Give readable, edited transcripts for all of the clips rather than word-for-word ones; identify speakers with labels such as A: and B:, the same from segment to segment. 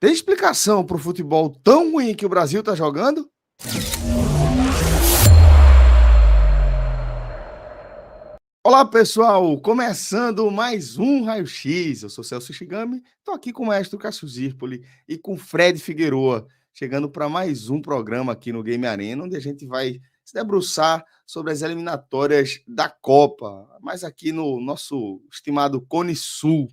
A: Tem explicação para o futebol tão ruim que o Brasil está jogando? Olá, pessoal! Começando mais um Raio X. Eu sou Celso Shigami, estou aqui com o maestro Cássio Zirpoli e com Fred Figueroa, chegando para mais um programa aqui no Game Arena, onde a gente vai se debruçar sobre as eliminatórias da Copa, mas aqui no nosso estimado Cone Sul.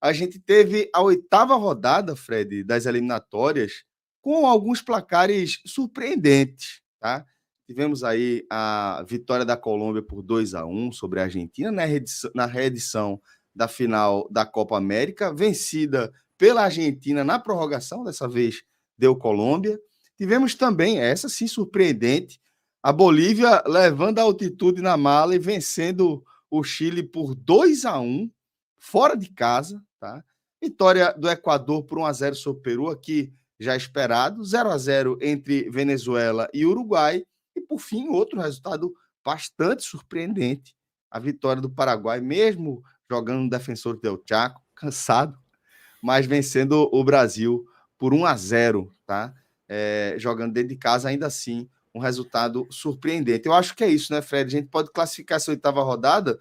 A: A gente teve a 8ª rodada, Fred, das eliminatórias, com alguns placares surpreendentes, tá? Tivemos aí a vitória da Colômbia por 2-1 sobre a Argentina na reedição da final da Copa América, vencida pela Argentina na prorrogação, dessa vez deu Colômbia. Tivemos também, essa sim surpreendente, a Bolívia levando a altitude na mala e vencendo o Chile por 2-1, fora de casa, tá? Vitória do Equador por 1-0 sobre o Peru, aqui já esperado, 0-0 entre Venezuela e Uruguai. E, por fim, outro resultado bastante surpreendente, a vitória do Paraguai, mesmo jogando no Defensor del Chaco, cansado, mas vencendo o Brasil por 1-0, tá? Jogando dentro de casa, ainda assim, um resultado surpreendente. Eu acho que é isso, né, Fred? A gente pode classificar essa 8ª rodada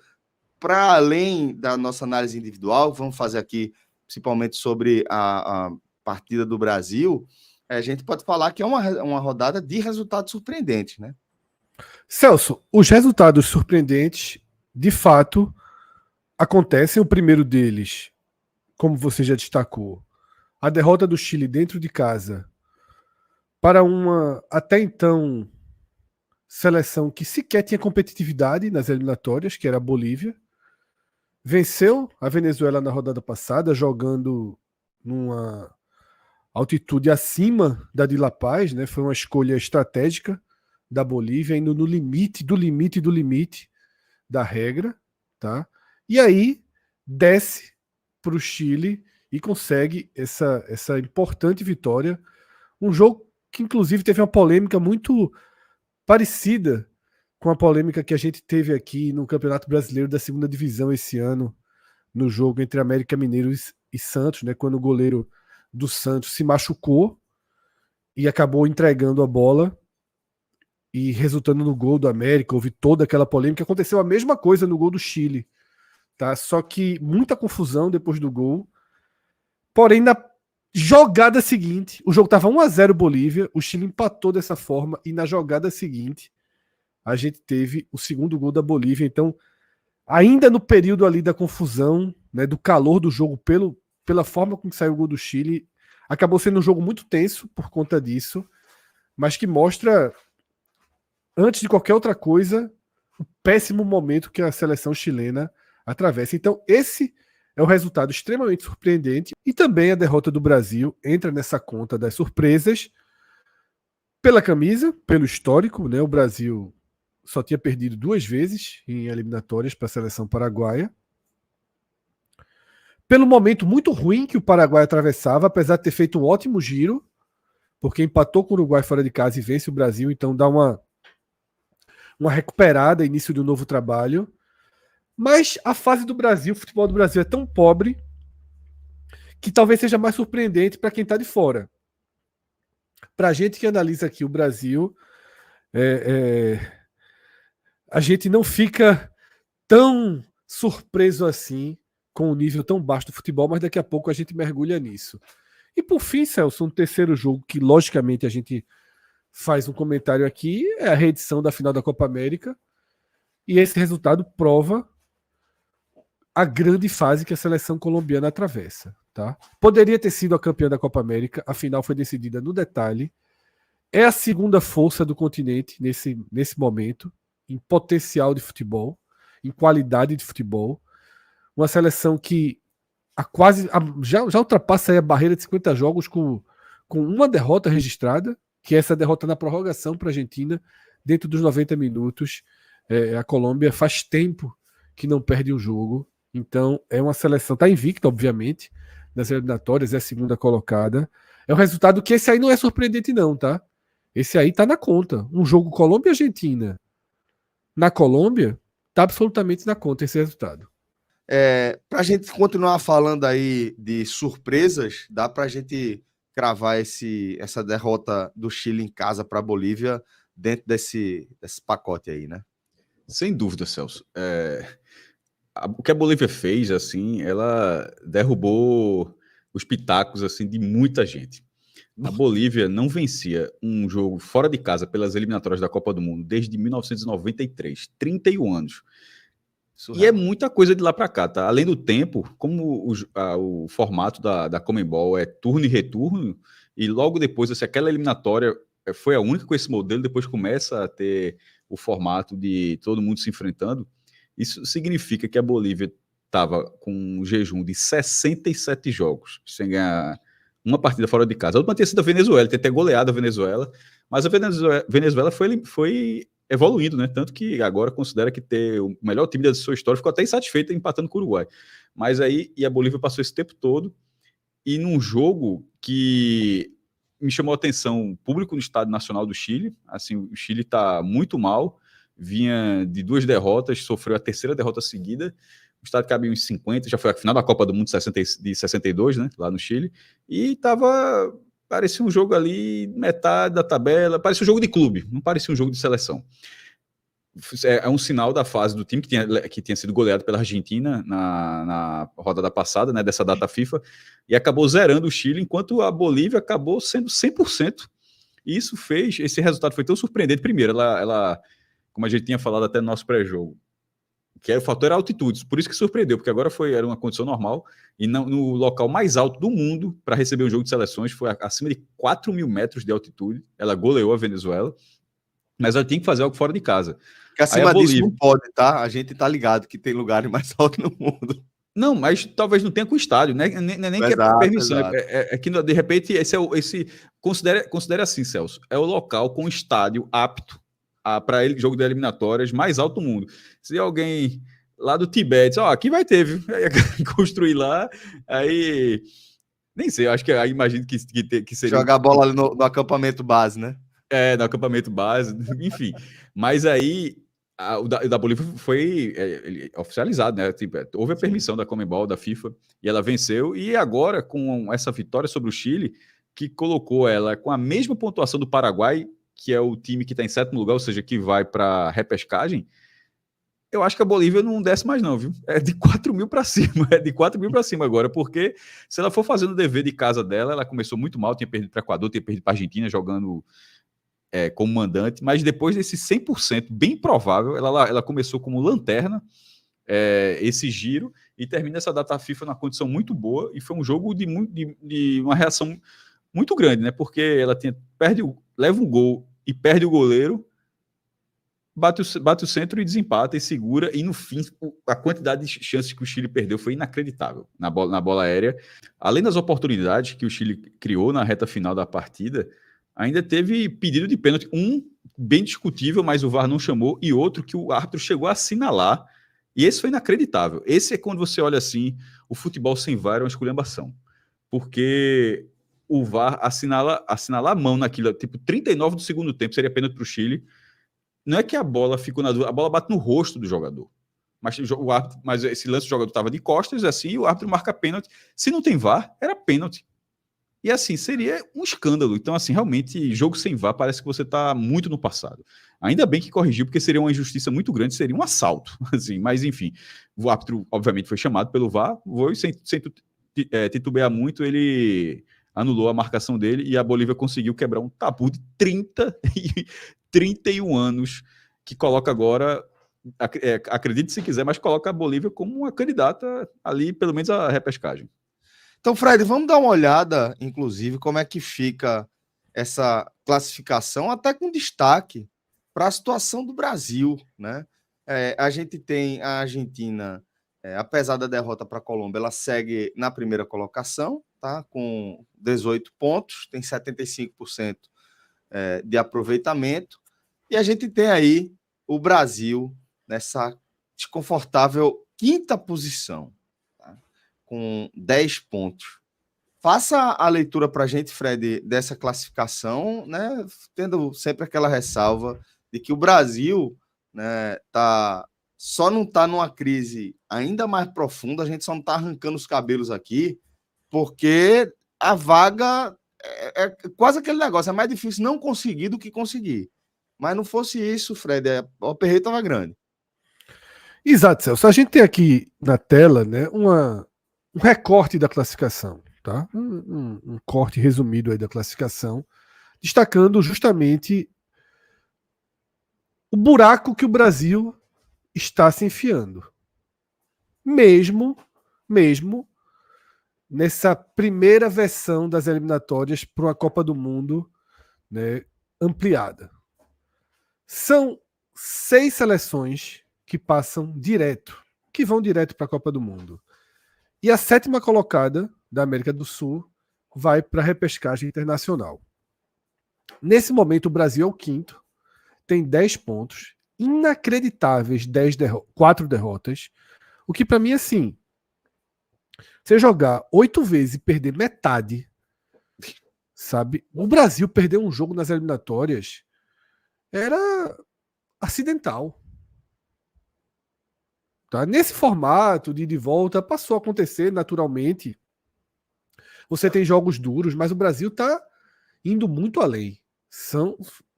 A: para além da nossa análise individual, vamos fazer aqui, principalmente sobre a partida do Brasil. A gente pode falar que é uma rodada de resultados surpreendentes, né?
B: Celso, os resultados surpreendentes, de fato, acontecem. O primeiro deles, como você já destacou, a derrota do Chile dentro de casa para uma, até então, seleção que sequer tinha competitividade nas eliminatórias, que era a Bolívia. Venceu a Venezuela na rodada passada, jogando numa altitude acima da de La Paz, né? Foi uma escolha estratégica da Bolívia, indo no limite do limite do limite da regra, tá? E aí desce para o Chile e consegue essa importante vitória. Um jogo que, inclusive, teve uma polêmica muito parecida com a polêmica que a gente teve aqui no Campeonato Brasileiro da Segunda Divisão esse ano, no jogo entre América Mineiro e Santos, né? Quando o goleiro do Santos se machucou e acabou entregando a bola e resultando no gol do América. Houve toda aquela polêmica. Aconteceu a mesma coisa no gol do Chile, tá? Só que muita confusão depois do gol. Porém, na jogada seguinte, o jogo estava 1-0 Bolívia, o Chile empatou dessa forma e na jogada seguinte a gente teve o segundo gol da Bolívia. Então, ainda no período ali da confusão, né, do calor do jogo, pela forma como saiu o gol do Chile, acabou sendo um jogo muito tenso por conta disso, mas que mostra, antes de qualquer outra coisa, o péssimo momento que a seleção chilena atravessa. Então, esse é um resultado extremamente surpreendente, e também a derrota do Brasil entra nessa conta das surpresas pela camisa, pelo histórico, né? O Brasil só tinha perdido 2 vezes em eliminatórias para a seleção paraguaia. Pelo momento muito ruim que o Paraguai atravessava, apesar de ter feito um ótimo giro, porque empatou com o Uruguai fora de casa e vence o Brasil, então dá uma recuperada, início de um novo trabalho. Mas a fase do Brasil, o futebol do Brasil é tão pobre que talvez seja mais surpreendente para quem está de fora. Para a gente que analisa aqui o Brasil, a gente não fica tão surpreso assim com o nível tão baixo do futebol, mas daqui a pouco a gente mergulha nisso. E por fim, Celso, um terceiro jogo que logicamente a gente faz um comentário aqui é a reedição da final da Copa América, e esse resultado prova a grande fase que a seleção colombiana atravessa, tá? Poderia ter sido a campeã da Copa América, a final foi decidida no detalhe. É a segunda força do continente nesse momento, em potencial de futebol, em qualidade de futebol. Uma seleção que já ultrapassa aí a barreira de 50 jogos com uma derrota registrada, que é essa derrota na prorrogação para a Argentina, dentro dos 90 minutos. A Colômbia faz tempo que não perde um jogo. Então, é uma seleção, está invicta, obviamente, nas eliminatórias, é a segunda colocada. É um resultado que esse aí não é surpreendente, não, tá? Esse aí tá na conta. Um jogo Colômbia e Argentina na Colômbia, tá absolutamente na conta esse resultado.
A: Para a gente continuar falando aí de surpresas, dá para a gente cravar essa derrota do Chile em casa para a Bolívia dentro desse pacote aí, né?
C: Sem dúvida, Celso. O que a Bolívia fez, assim, ela derrubou os pitacos, assim, de muita gente. A Bolívia não vencia um jogo fora de casa pelas eliminatórias da Copa do Mundo desde 1993, 31 anos. Surreal. E é muita coisa de lá para cá, tá? Além do tempo, como o formato da Conmebol é turno e retorno, e logo depois, assim, aquela eliminatória foi a única com esse modelo, depois começa a ter o formato de todo mundo se enfrentando. Isso significa que a Bolívia estava com um jejum de 67 jogos, sem ganhar uma partida fora de casa. A última tinha sido a Venezuela, tem até goleado a Venezuela, mas a Venezuela foi evoluindo, né? Tanto que agora considera que ter o melhor time da sua história, ficou até insatisfeito empatando com o Uruguai. Mas aí, e a Bolívia passou esse tempo todo, e num jogo que me chamou a atenção, o público no Estádio Nacional do Chile, assim, o Chile está muito mal, vinha de 2 derrotas, sofreu a 3ª derrota seguida, o estádio cabia uns 50, já foi a final da Copa do Mundo de 62, né, lá no Chile, e parecia um jogo ali, metade da tabela, parecia um jogo de clube, não parecia um jogo de seleção. É um sinal da fase do time que tinha sido goleado pela Argentina na rodada passada, né, dessa data FIFA, e acabou zerando o Chile, enquanto a Bolívia acabou sendo 100%. E esse resultado foi tão surpreendente. Primeiro, ela como a gente tinha falado até no nosso pré-jogo, que o fator era altitude, por isso que surpreendeu, porque agora era uma condição normal, e no local mais alto do mundo para receber um jogo de seleções, foi acima de 4.000 metros de altitude, ela goleou a Venezuela, mas ela tinha que fazer algo fora de casa.
A: Porque acima disso não pode, tá? A gente tá ligado que tem lugares mais altos no mundo.
C: Não, mas talvez não tenha com o estádio, né? Nem que é permissão. É que, de repente, considere assim, Celso, é o local com estádio apto para ele jogo de eliminatórias mais alto do mundo. Se alguém lá do Tibete, aqui vai ter, viu? Construir lá, aí nem sei, acho que aí imagino que seria
A: jogar bola ali no acampamento base, né?
C: No acampamento base, enfim. Mas aí o da Bolívia foi oficializado, né? Tipo, houve a permissão da Conmebol, da FIFA, e ela venceu. E agora, com essa vitória sobre o Chile, que colocou ela com a mesma pontuação do Paraguai, que é o time que está em 7º lugar, ou seja, que vai para repescagem, eu acho que a Bolívia não desce mais não, viu? É de 4.000 para cima, é de 4.000 para cima agora, porque se ela for fazendo o dever de casa dela, ela começou muito mal, tinha perdido para o Equador, tinha perdido para a Argentina, jogando como mandante, mas depois desse 100%, bem provável, ela começou como lanterna, esse giro, e termina essa data FIFA numa condição muito boa, e foi um jogo de uma reação muito grande, né? Porque ela leva um gol e perde o goleiro, bate o centro e desempata e segura, e no fim a quantidade de chances que o Chile perdeu foi inacreditável na bola aérea. Além das oportunidades que o Chile criou na reta final da partida, ainda teve pedido de pênalti, um bem discutível, mas o VAR não chamou, e outro que o árbitro chegou a assinalar, e esse foi inacreditável. Esse é quando você olha assim, o futebol sem VAR é uma esculhambação, porque o VAR assinala a mão naquilo, tipo 39 do segundo tempo, seria pênalti para o Chile. Não é que a bola ficou na dúvida, a bola bate no rosto do jogador. Mas esse lance do jogador estava de costas, assim, e o árbitro marca pênalti. Se não tem VAR, era pênalti. E assim, seria um escândalo. Então, assim, realmente, jogo sem VAR parece que você está muito no passado. Ainda bem que corrigiu, porque seria uma injustiça muito grande, seria um assalto. Assim, mas, enfim, o árbitro, obviamente, foi chamado pelo VAR, sem titubear muito, ele anulou a marcação dele e a Bolívia conseguiu quebrar um tabu de 31 anos, que coloca agora, acredite se quiser, mas coloca a Bolívia como uma candidata ali, pelo menos a repescagem.
A: Então, Fred, vamos dar uma olhada, inclusive, como é que fica essa classificação, até com destaque para a situação do Brasil, né? A gente tem a Argentina, apesar da derrota para a Colômbia, ela segue na primeira colocação, tá? Com 18 pontos, tem 75% de aproveitamento, e a gente tem aí o Brasil nessa desconfortável 5ª posição, com 10 pontos. Faça a leitura para a gente, Fred, dessa classificação, né? Tendo sempre aquela ressalva de que o Brasil, né, só não está numa crise ainda mais profunda, a gente só não está arrancando os cabelos aqui, porque a vaga é quase aquele negócio, é mais difícil não conseguir do que conseguir. Mas não fosse isso, Fred, o aperreio estava grande.
B: Exato, Celso. A gente tem aqui na tela, né, um recorte da classificação, tá? Um corte resumido aí da classificação, destacando justamente o buraco que o Brasil está se enfiando. Mesmo nessa primeira versão das eliminatórias para uma Copa do Mundo, né, ampliada. São 6 seleções que passam direto, que vão direto para a Copa do Mundo. E a 7ª colocada da América do Sul vai para a repescagem internacional. Nesse momento, o Brasil é o 5º, tem 10 pontos, inacreditáveis 4 derrotas, o que para mim é assim, você jogar 8 vezes e perder metade, sabe? O Brasil perder um jogo nas eliminatórias era acidental. Tá? Nesse formato de ida e volta, passou a acontecer naturalmente. Você tem jogos duros, mas o Brasil está indo muito além.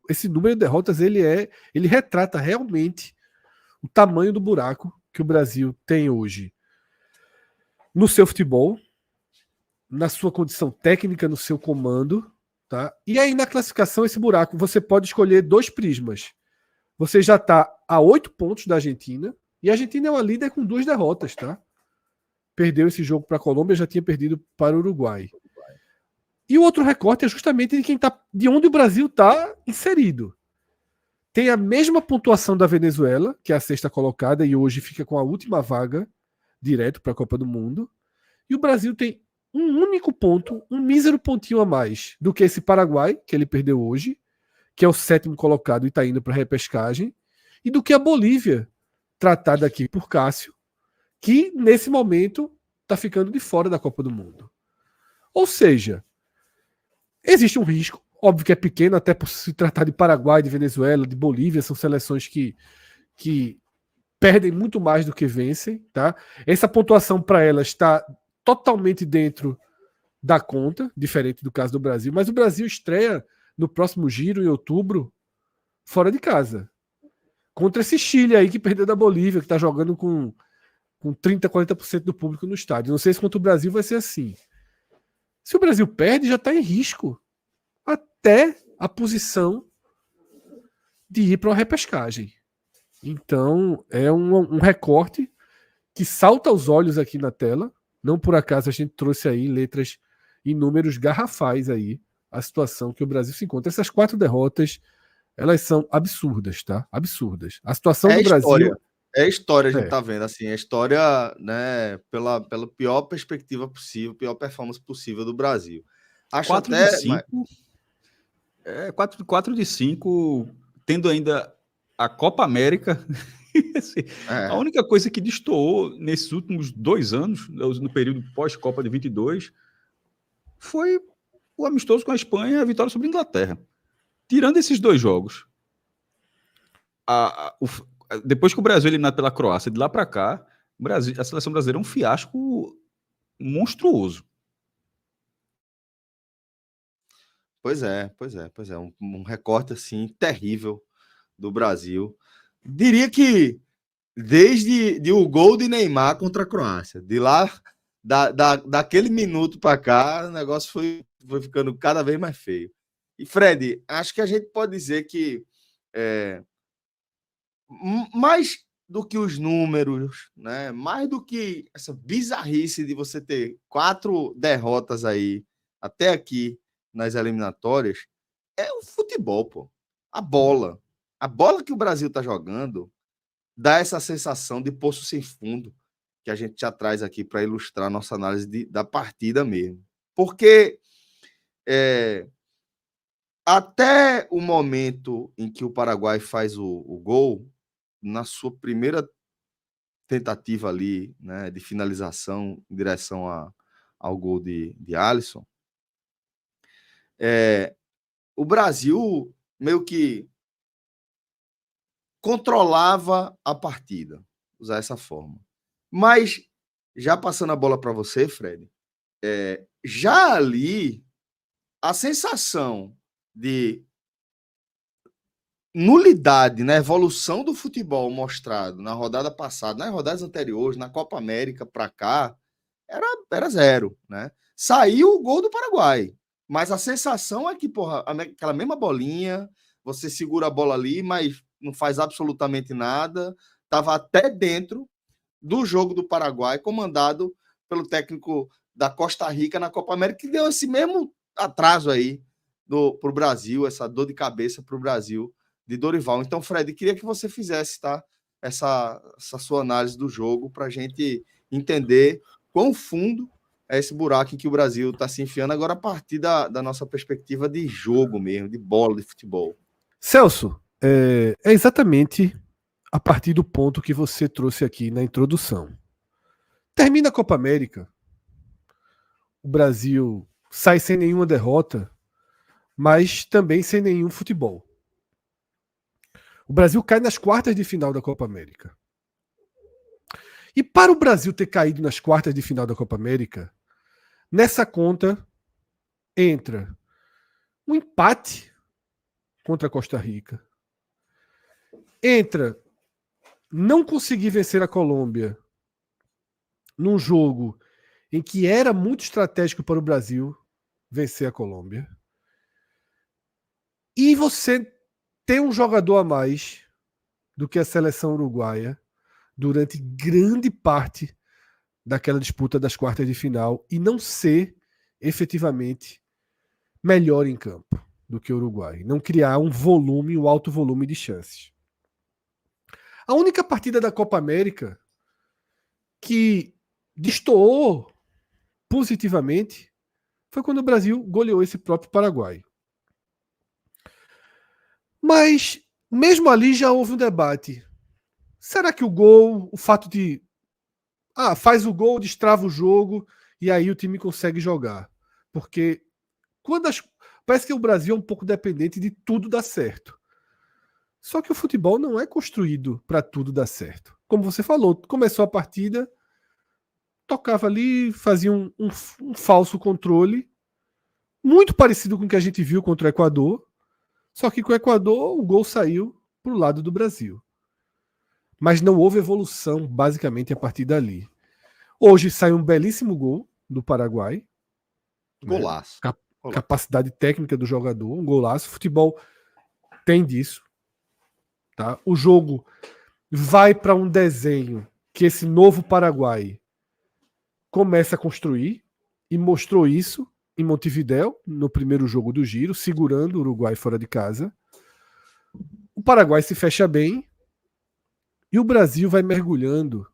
B: Esse número de derrotas ele retrata realmente o tamanho do buraco que o Brasil tem hoje no seu futebol, na sua condição técnica, no seu comando. Tá? E aí na classificação, esse buraco, você pode escolher 2 prismas. Você já está a 8 pontos da Argentina, e a Argentina é uma líder com 2 derrotas, tá? Perdeu esse jogo para a Colômbia, já tinha perdido para o Uruguai. E o outro recorte é justamente de onde o Brasil está inserido. Tem a mesma pontuação da Venezuela, que é a 6ª colocada, e hoje fica com a última vaga direto para a Copa do Mundo. E o Brasil tem um único ponto, um mísero pontinho a mais do que esse Paraguai, que ele perdeu hoje, que é o 7º colocado e está indo para a repescagem, e do que a Bolívia, tratada aqui por Cássio, que nesse momento está ficando de fora da Copa do Mundo. Ou seja, existe um risco, óbvio que é pequeno, até por se tratar de Paraguai, de Venezuela, de Bolívia, são seleções que perdem muito mais do que vencem. Tá? Essa pontuação para elas está totalmente dentro da conta, diferente do caso do Brasil, mas o Brasil estreia no próximo giro, em outubro, fora de casa. Contra esse Chile aí que perdeu da Bolívia, que está jogando com 30%, 40% do público no estádio. Não sei se contra o Brasil vai ser assim. Se o Brasil perde, já está em risco até a posição de ir para uma repescagem. Então, é um recorte que salta aos olhos aqui na tela. Não por acaso a gente trouxe aí letras e números garrafais aí a situação que o Brasil se encontra. Essas 4 derrotas, elas são absurdas, tá? Absurdas. A situação do
A: História.
B: Brasil...
A: É história, a gente tá vendo, assim, a história, né, pela pior perspectiva possível, pior performance possível do Brasil. Acho
C: 4
A: até...
C: de 5, 4 de 5, tendo ainda a Copa América. Assim, a única coisa que destoou nesses últimos 2 anos, no período pós-Copa de 22, foi o amistoso com a Espanha e a vitória sobre a Inglaterra. Tirando esses 2 jogos, depois que o Brasil é eliminado pela Croácia, de lá para cá, a seleção brasileira é um fiasco monstruoso.
A: Pois é. Um recorte, assim, terrível do Brasil. Diria que desde o gol de Neymar contra a Croácia, de lá, daquele minuto para cá, o negócio foi ficando cada vez mais feio. E, Fred, acho que a gente pode dizer que mais do que os números, né? Mais do que essa bizarrice de você ter 4 derrotas aí até aqui nas eliminatórias, é o futebol, pô. A bola que o Brasil tá jogando dá essa sensação de poço sem fundo que a gente já traz aqui para ilustrar nossa análise da partida mesmo. Porque até o momento em que o Paraguai faz o gol, na sua primeira tentativa ali, né, de finalização em direção ao gol de Alisson, o Brasil meio que controlava a partida, usar essa forma. Mas, já passando a bola para você, Fred, já ali a sensação de nulidade na evolução do futebol mostrado na rodada passada, nas rodadas anteriores, na Copa América para cá, era zero, né? Saiu o gol do Paraguai, mas a sensação é que, porra, aquela mesma bolinha, você segura a bola ali, mas não faz absolutamente nada, estava até dentro do jogo do Paraguai, comandado pelo técnico da Costa Rica na Copa América, que deu esse mesmo atraso aí para o Brasil, essa dor de cabeça para o Brasil de Dorival. Então, Fred, queria que você fizesse, tá, essa sua análise do jogo para a gente entender quão fundo é esse buraco em que o Brasil está se enfiando agora a partir da nossa perspectiva de jogo mesmo, de bola, de futebol.
B: Celso, é exatamente a partir do ponto que você trouxe aqui na introdução. Termina a Copa América, o Brasil sai sem nenhuma derrota, mas também sem nenhum futebol. O Brasil cai nas quartas de final da Copa América. E para o Brasil ter caído nas quartas de final da Copa América, nessa conta entra um empate contra a Costa Rica, entra não conseguir vencer a Colômbia num jogo em que era muito estratégico para o Brasil vencer a Colômbia, e você tem um jogador a mais do que a seleção uruguaia durante grande parte daquela disputa das quartas de final e não ser efetivamente melhor em campo do que o Uruguai, não criar um alto volume de chances. A única partida da Copa América que destoou positivamente foi quando o Brasil goleou esse próprio Paraguai. Mas mesmo ali já houve um debate. Será que o gol, o fato de faz o gol, destrava o jogo e aí o time consegue jogar? Porque parece que o Brasil é um pouco dependente de tudo dar certo. Só que o futebol não é construído para tudo dar certo. Como você falou, começou a partida, tocava ali, fazia um falso controle, muito parecido com o que a gente viu contra o Equador, só que com o Equador o gol saiu para o lado do Brasil. Mas não houve evolução, basicamente, a partir dali. Hoje sai um belíssimo gol do Paraguai.
A: Golaço.
B: Né? Capacidade técnica do jogador, um golaço. Futebol tem disso. Tá? O jogo vai para um desenho que esse novo Paraguai começa a construir e mostrou isso em Montevidéu, no primeiro jogo do Giro, segurando o Uruguai fora de casa. O Paraguai se fecha bem e o Brasil vai mergulhando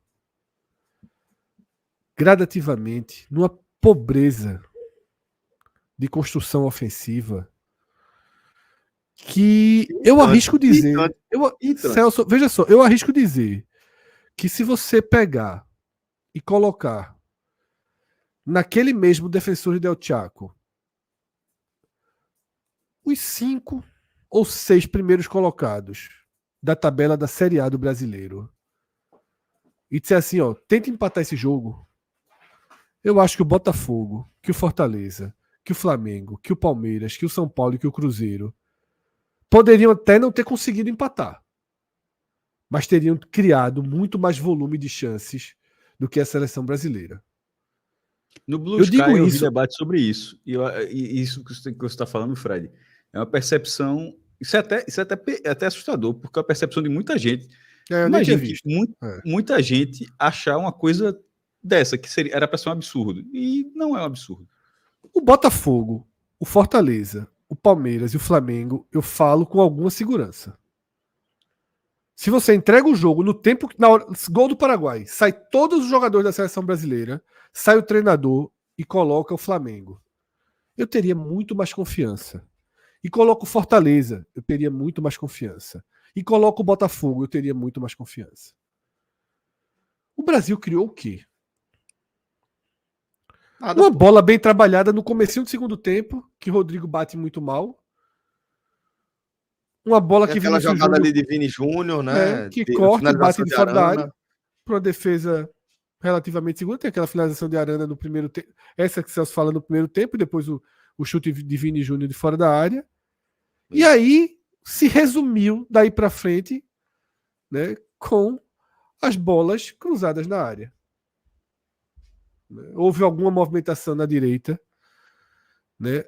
B: gradativamente numa pobreza de construção ofensiva que eu arrisco dizer, Celso, veja só, eu arrisco dizer que se você pegar e colocar naquele mesmo Defensor del Chaco os 5 ou 6 primeiros colocados da tabela da Série A do brasileiro e disser assim, tenta empatar esse jogo, eu acho que o Botafogo, que o Fortaleza, que o Flamengo, que o Palmeiras, que o São Paulo e que o Cruzeiro poderiam até não ter conseguido empatar, mas teriam criado muito mais volume de chances do que a seleção brasileira.
C: No Blue Sky eu vi debate sobre isso. E isso que você está falando, Fred, é uma percepção... Isso é até assustador, porque é a percepção de muita gente. Imagina que muita gente achar uma coisa dessa, que era para ser um absurdo. E não é um absurdo.
B: O Botafogo, o Fortaleza, o Palmeiras e o Flamengo, eu falo com alguma segurança. Se você entrega o jogo no tempo, na hora, gol do Paraguai, sai todos os jogadores da seleção brasileira, sai o treinador e coloca o Flamengo, eu teria muito mais confiança. E coloca o Fortaleza, eu teria muito mais confiança. E coloca o Botafogo, eu teria muito mais confiança. O Brasil criou o quê? Uma bola bem trabalhada no comecinho do segundo tempo, que Rodrigo bate muito mal. Uma bola que
A: aquela jogada ali de Vini Júnior, né?
B: Que corta e bate de fora da área para uma defesa relativamente segura. Tem aquela finalização de Arana no primeiro tempo. Essa que o Celso fala no primeiro tempo, e depois o o chute de Vini Júnior de fora da área. E aí se resumiu daí para frente, né, com as bolas cruzadas na área. Houve alguma movimentação na direita, né,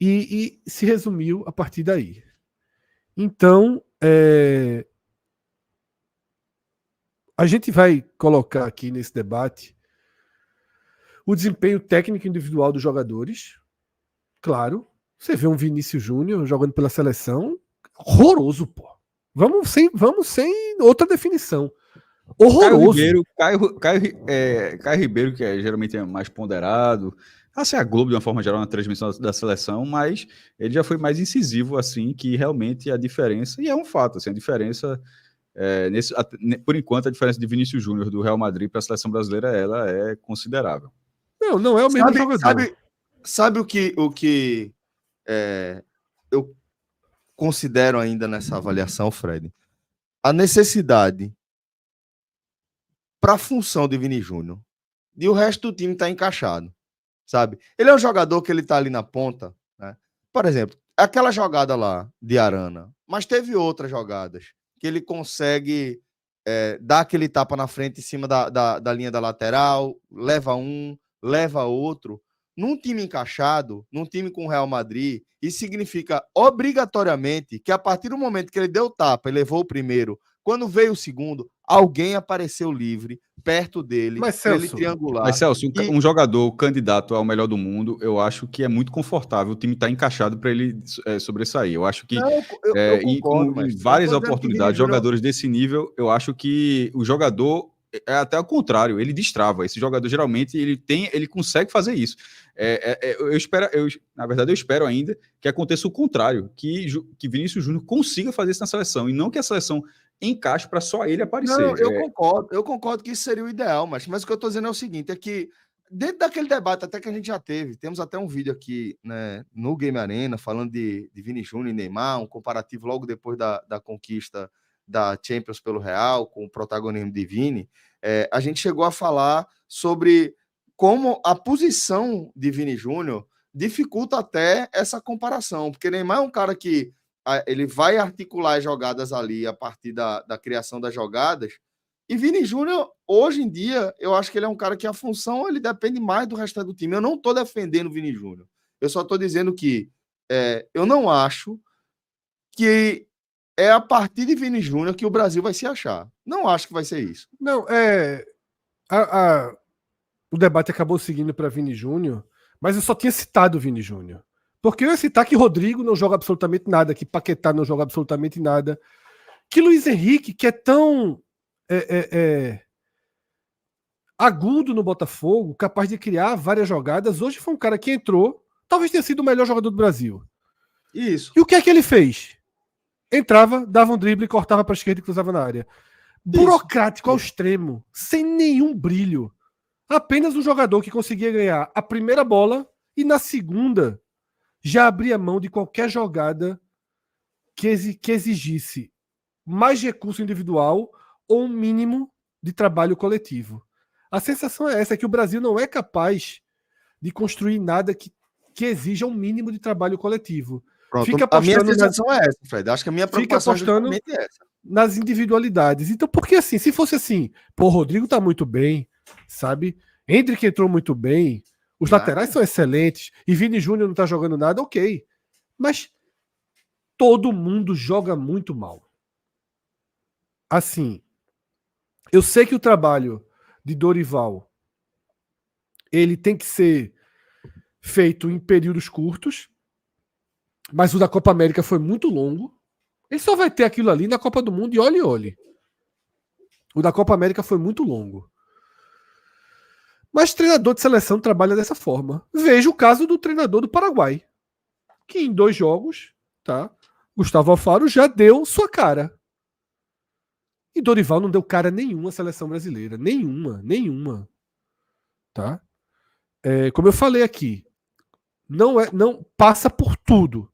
B: e se resumiu a partir daí. Então, a gente vai colocar aqui nesse debate o desempenho técnico individual dos jogadores. Claro, você vê um Vinícius Júnior jogando pela seleção, horroroso, pô. Vamos sem outra definição. Horroroso.
C: Caio Ribeiro, que geralmente é mais ponderado, assim, a Globo, de uma forma geral, na transmissão da seleção, mas ele já foi mais incisivo, assim, que realmente a diferença, e é um fato, assim, a diferença, por enquanto, a diferença de Vinícius Júnior do Real Madrid para a seleção brasileira, ela é considerável.
B: Não é o mesmo jogador.
A: Sabe o que eu considero ainda nessa avaliação, Fred? A necessidade para a função de Vini Júnior e o resto do time tá encaixado, sabe? Ele é um jogador que ele tá ali na ponta, né? Por exemplo, aquela jogada lá de Arana, mas teve outras jogadas que ele consegue dar aquele tapa na frente em cima da linha da lateral, leva um, leva outro. Num time encaixado, num time com o Real Madrid, isso significa obrigatoriamente que a partir do momento que ele deu o tapa e levou o primeiro, quando veio o segundo, alguém apareceu livre perto dele, para ele triangular.
C: Mas, Celso, um jogador candidato ao melhor do mundo, eu acho que é muito confortável, o time está encaixado para ele sobressair. Eu acho que eu concordo, em várias oportunidades, jogadores desse nível, eu acho que o jogador é até o contrário, ele destrava. Esse jogador, geralmente, ele consegue fazer isso. Na verdade, eu espero ainda que aconteça o contrário, que Vinícius Júnior consiga fazer isso na seleção, e não que a seleção encaixe para só ele aparecer.
A: Não, eu concordo que isso seria o ideal, mas o que eu estou dizendo é o seguinte, é que dentro daquele debate até que a gente já teve, temos até um vídeo aqui, né, no Game Arena, falando de Vini Júnior e Neymar, um comparativo logo depois da conquista da Champions pelo Real, com o protagonismo de Vini. A gente chegou a falar sobre como a posição de Vini Júnior dificulta até essa comparação, porque Neymar é um cara que ele vai articular as jogadas ali a partir da criação das jogadas, e Vini Júnior, hoje em dia, eu acho que ele é um cara que a função ele depende mais do resto do time. Eu não estou defendendo o Vini Júnior, eu só estou dizendo que eu não acho que é a partir de Vini Júnior que o Brasil vai se achar. Não acho que vai ser isso.
B: Não, o debate acabou seguindo para Vini Júnior, mas eu só tinha citado o Vini Júnior. Porque eu ia citar que Rodrigo não joga absolutamente nada, que Paquetá não joga absolutamente nada, que Luiz Henrique, que é tão agudo no Botafogo, capaz de criar várias jogadas, hoje foi um cara que entrou, talvez tenha sido o melhor jogador do Brasil.
A: Isso.
B: E o que é que ele fez? Entrava, dava um drible, cortava para a esquerda e cruzava na área. Burocrático ao extremo, sem nenhum brilho. Apenas um jogador que conseguia ganhar a primeira bola e na segunda já abria mão de qualquer jogada que exigisse mais recurso individual ou um mínimo de trabalho coletivo. A sensação é essa, que o Brasil não é capaz de construir nada que exija um mínimo de trabalho coletivo.
A: Pronto, fica apostando, a minha sensação é essa, Fred. Acho que a minha preocupação
B: é justamente essa. Nas individualidades. Então, porque assim, se fosse assim, o Rodrigo tá muito bem, sabe? Hendrick entrou muito bem, os laterais são excelentes, e Vini Júnior não tá jogando nada, ok. Mas todo mundo joga muito mal. Assim, eu sei que o trabalho de Dorival ele tem que ser feito em períodos curtos, mas o da Copa América foi muito longo. Ele só vai ter aquilo ali na Copa do Mundo e olhe. O da Copa América foi muito longo. Mas treinador de seleção trabalha dessa forma. Veja o caso do treinador do Paraguai, que em 2 jogos, tá? Gustavo Alfaro já deu sua cara. E Dorival não deu cara nenhuma à seleção brasileira. Nenhuma. Tá? Como eu falei aqui, não passa por tudo.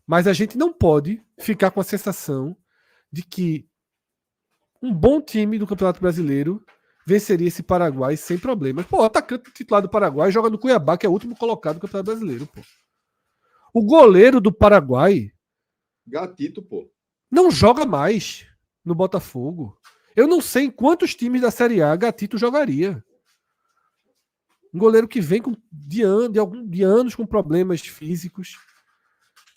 B: Mas a gente não pode ficar com a sensação de que um bom time do Campeonato Brasileiro venceria esse Paraguai sem problemas. Pô, o atacante titular do Paraguai joga no Cuiabá, que é o último colocado do Campeonato Brasileiro, pô. O goleiro do Paraguai
A: Gatito, pô.
B: não joga mais no Botafogo. Eu não sei em quantos times da Série A Gatito jogaria. Um goleiro que vem de anos com problemas físicos.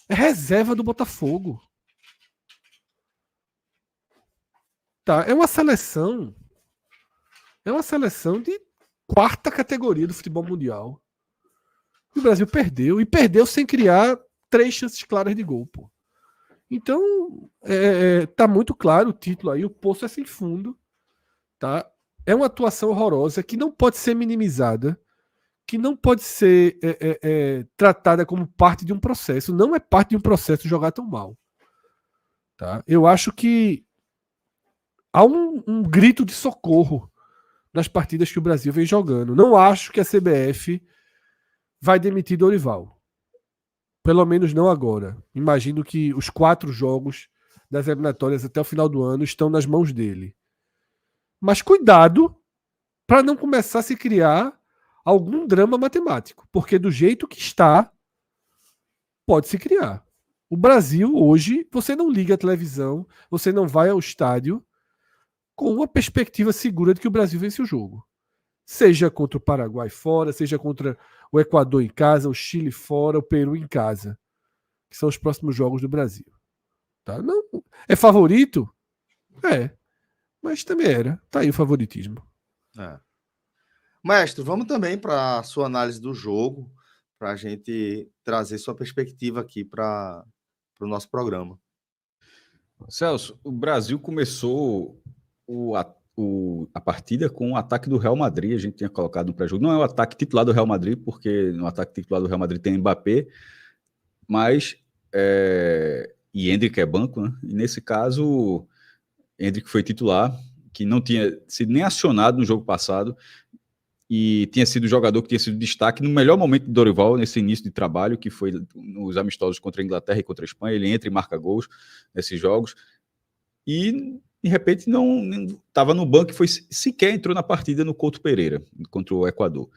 B: É reserva do Botafogo. Tá, é uma seleção de quarta categoria do futebol mundial. O Brasil perdeu, e perdeu sem criar 3 chances claras de gol, pô. Então, tá muito claro o título aí, o poço é sem fundo, tá? É uma atuação horrorosa que não pode ser minimizada, que não pode ser tratada como parte de um processo. Não é parte de um processo jogar tão mal, tá? Eu acho que há um grito de socorro nas partidas que o Brasil vem jogando. Não acho que a CBF vai demitir Dorival. Pelo menos não agora. Imagino que os 4 jogos das eliminatórias até o final do ano estão nas mãos dele. Mas cuidado para não começar a se criar algum drama matemático, porque do jeito que está, pode se criar. O Brasil hoje, você não liga a televisão, você não vai ao estádio com uma perspectiva segura de que o Brasil vence o jogo. Seja contra o Paraguai fora, seja contra o Equador em casa, o Chile fora, o Peru em casa, que são os próximos jogos do Brasil. Tá? Não, é favorito? É. Mas também era. Tá aí o favoritismo.
A: É. Mestre, vamos também para a sua análise do jogo, para a gente trazer sua perspectiva aqui para o nosso programa.
C: Celso, o Brasil começou a partida com o ataque do Real Madrid. A gente tinha colocado no pré-jogo. Não é o ataque titular do Real Madrid, porque no ataque titular do Real Madrid tem Mbappé, mas e Endrick é banco, né? E nesse caso, Endrick foi titular, que não tinha sido nem acionado no jogo passado, e tinha sido o jogador que tinha sido destaque no melhor momento de Dorival, nesse início de trabalho, que foi nos amistosos contra a Inglaterra e contra a Espanha. Ele entra e marca gols nesses jogos, e de repente não estava no banco, e sequer entrou na partida no Couto Pereira, contra o Equador.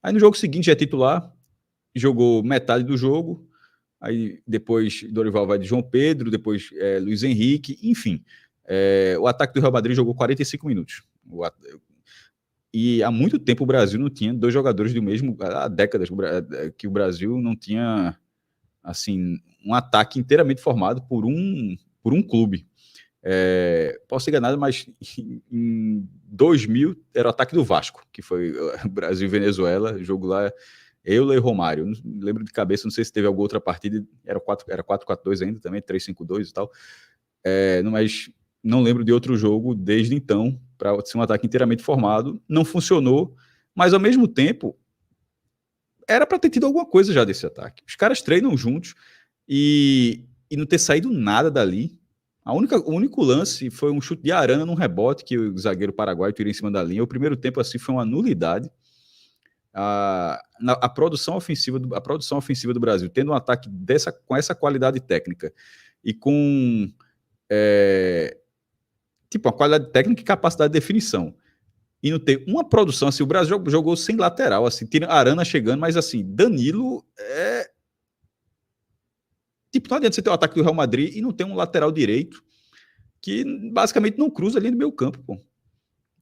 C: Aí no jogo seguinte já é titular, jogou metade do jogo, aí depois Dorival vai de João Pedro, depois Luiz Henrique, enfim. O ataque do Real Madrid jogou 45 minutos. E há muito tempo o Brasil não tinha 2 jogadores do mesmo... Há décadas que o Brasil não tinha assim, um ataque inteiramente formado por um clube. Posso ser enganado, mas em 2000 era o ataque do Vasco, que foi Brasil e Venezuela, jogo lá, Euler e Romário. Não lembro de cabeça, não sei se teve alguma outra partida, era 4-4-2 ainda também, 3-5-2 e tal. Mas não lembro de outro jogo desde então, para ser um ataque inteiramente formado. Não funcionou, mas ao mesmo tempo era para ter tido alguma coisa já desse ataque. Os caras treinam juntos e não ter saído nada dali. O único lance foi um chute de Arana num rebote que o zagueiro paraguaio tirou em cima da linha. O primeiro tempo assim foi uma nulidade. A produção ofensiva do Brasil, tendo um ataque com essa qualidade técnica e com a qualidade técnica e capacidade de definição, e não ter uma produção assim, o Brasil jogou sem lateral, assim, tira Arana chegando, mas assim, Danilo não adianta você ter o ataque do Real Madrid e não ter um lateral direito que basicamente não cruza a linha do meio campo, pô.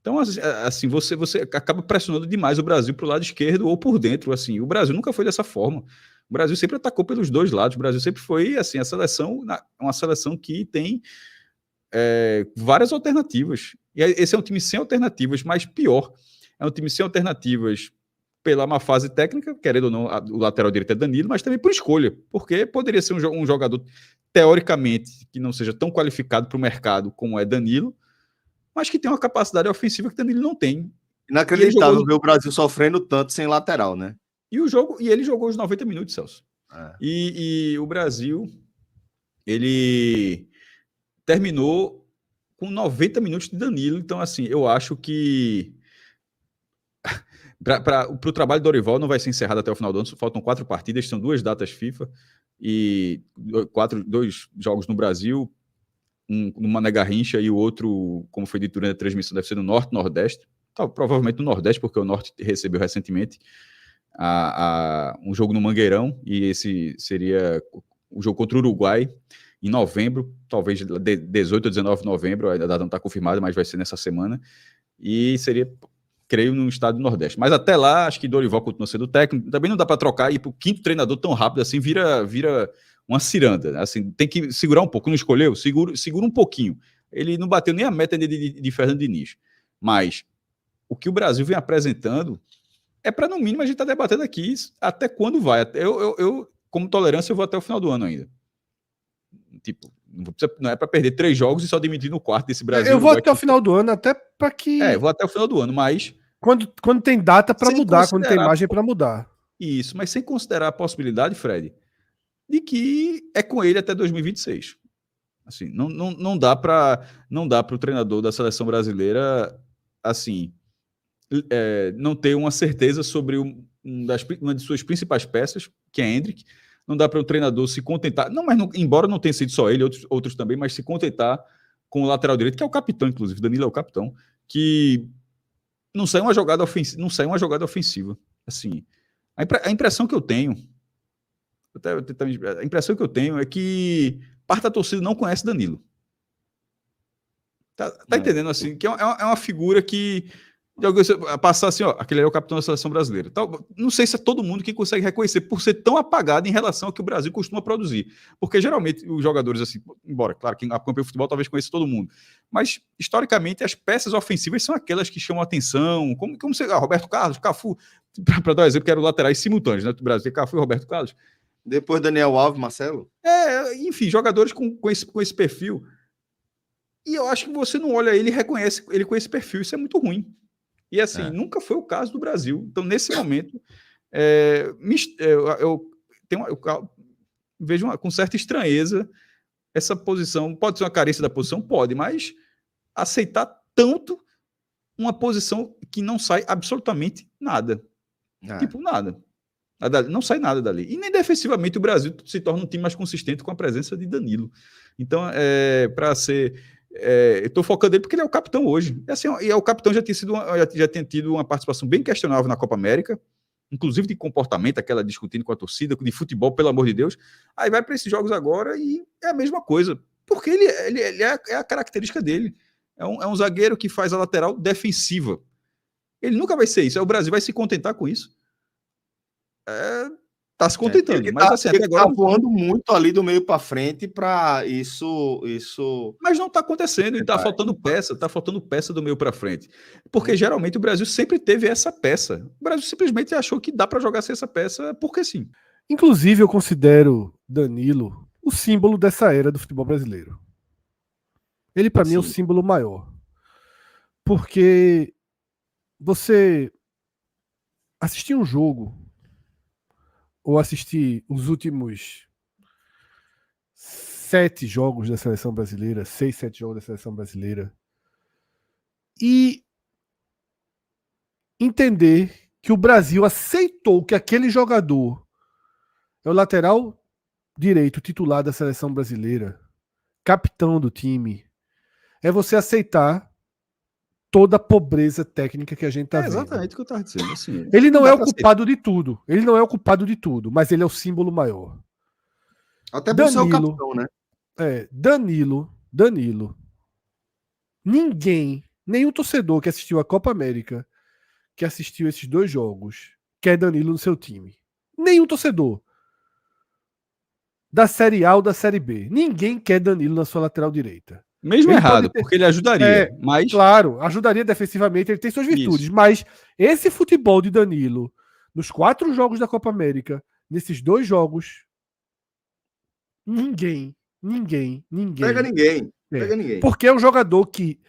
C: Então, assim, você acaba pressionando demais o Brasil para o lado esquerdo ou por dentro, assim. O Brasil nunca foi dessa forma. O Brasil sempre atacou pelos 2 lados. O Brasil sempre foi, assim, uma seleção que tem várias alternativas. E esse é um time sem alternativas, mas pior, é um time sem alternativas pela má fase técnica, querendo ou não, o lateral direito é Danilo, mas também por escolha, porque poderia ser um jogador, teoricamente, que não seja tão qualificado para o mercado como é Danilo, mas que tem uma capacidade ofensiva que Danilo não tem.
A: Inacreditável ver o Brasil sofrendo tanto sem lateral, né?
C: E ele jogou os 90 minutos, Celso. E o Brasil, ele terminou com 90 minutos de Danilo. Então, assim, eu acho que para o trabalho do Dorival não vai ser encerrado até o final do ano. Faltam 4 partidas, são 2 datas FIFA e 2 jogos no Brasil, no Mané Garrincha e o outro, como foi dito durante a transmissão, deve ser no Norte, Nordeste. provavelmente no Nordeste, porque o Norte recebeu recentemente um jogo no Mangueirão, e esse seria o jogo contra o Uruguai, em novembro, talvez 18 ou 19 de novembro, a data não está confirmada, mas vai ser nessa semana, e seria, creio, no estado do Nordeste. Mas até lá, acho que Dorival continua sendo técnico, também não dá para trocar e ir para o quinto treinador tão rápido assim, vira uma ciranda, assim, tem que segurar um pouco, não escolheu? Segura um pouquinho. Ele não bateu nem a meta de Fernando Diniz, mas o que o Brasil vem apresentando é para, no mínimo, a gente estar debatendo aqui até quando vai. Eu, como tolerância, eu vou até o final do ano ainda. Tipo, não é para perder 3 jogos e só demitir no quarto desse Brasil.
B: Eu vou até o final do ano, até para que...
C: vou até o final do ano, mas...
B: Quando tem data para mudar, quando tem imagem para mudar. Isso,
C: mas sem considerar a possibilidade, Fred, de que é com ele até 2026. Assim, não dá para o treinador da seleção brasileira, assim, não ter uma certeza sobre uma de suas principais peças, que é Endrick. Não dá para o treinador se contentar, embora não tenha sido só ele, outros também, mas se contentar com o lateral direito, que é o capitão, inclusive, Danilo é o capitão, que não sai uma jogada ofensiva. Assim, a impressão que eu tenho, é que parte da torcida não conhece Danilo. Tá entendendo, assim, que é uma figura que passar assim, aquele é o capitão da seleção brasileira. Não sei se é todo mundo que consegue reconhecer por ser tão apagado em relação ao que o Brasil costuma produzir. Porque geralmente os jogadores, assim, embora, claro, quem acompanha o futebol talvez conheça todo mundo, mas historicamente as peças ofensivas são aquelas que chamam a atenção, como você, Roberto Carlos, Cafu, para dar um exemplo, que eram laterais simultâneos, né, do Brasil, Cafu e Roberto Carlos.
A: Depois Daniel Alves, Marcelo.
C: Enfim, jogadores com esse perfil. E eu acho que você não olha ele e reconhece ele com esse perfil, isso é muito ruim. E assim, nunca foi o caso do Brasil. Então, nesse momento, eu vejo com certa estranheza essa posição. Pode ser uma carência da posição? Pode, mas aceitar tanto uma posição que não sai absolutamente nada. Tipo, nada. Não sai nada dali. E nem defensivamente o Brasil se torna um time mais consistente com a presença de Danilo. Então, para ser... eu estou focando nele porque ele é o capitão hoje. E o capitão já tinha tido uma participação bem questionável na Copa América, inclusive de comportamento, aquela discutindo com a torcida, de futebol, pelo amor de Deus. Aí vai para esses jogos agora e é a mesma coisa. Porque ele é a característica dele. É um zagueiro que faz a lateral defensiva. Ele nunca vai ser isso. O Brasil vai se contentar com isso. Tá se contentando, mas assim, até agora
A: tá voando muito ali do meio para frente para isso.
C: Mas não tá acontecendo e tá faltando peça do meio para frente. Porque geralmente o Brasil sempre teve essa peça. O Brasil simplesmente achou que dá para jogar sem essa peça porque sim.
B: Inclusive eu considero Danilo o símbolo dessa era do futebol brasileiro. Ele para mim é o símbolo maior. Porque você assistir um jogo ou assistir os últimos 7 jogos da seleção brasileira, 6, 7 jogos da seleção brasileira, e entender que o Brasil aceitou que aquele jogador é o lateral direito titular da seleção brasileira, capitão do time, é você aceitar toda a pobreza técnica que a gente tá vendo.
C: Exatamente o que eu estava dizendo. Assim,
B: ele não é o culpado de tudo. Ele não é o culpado de tudo, mas ele é o símbolo maior.
A: Até por ser o capitão, né?
B: Danilo. Nenhum torcedor que assistiu a Copa América, que assistiu esses 2 jogos, quer Danilo no seu time. Nenhum torcedor. Da Série A ou da Série B. Ninguém quer Danilo na sua lateral direita.
C: Mesmo ele errado, porque ele ajudaria. Mas...
B: Claro, ajudaria defensivamente, ele tem suas virtudes. Isso. Mas esse futebol de Danilo, nos 4 jogos da Copa América, nesses 2 jogos, ninguém.
A: Pega ninguém.
B: Porque é um jogador que,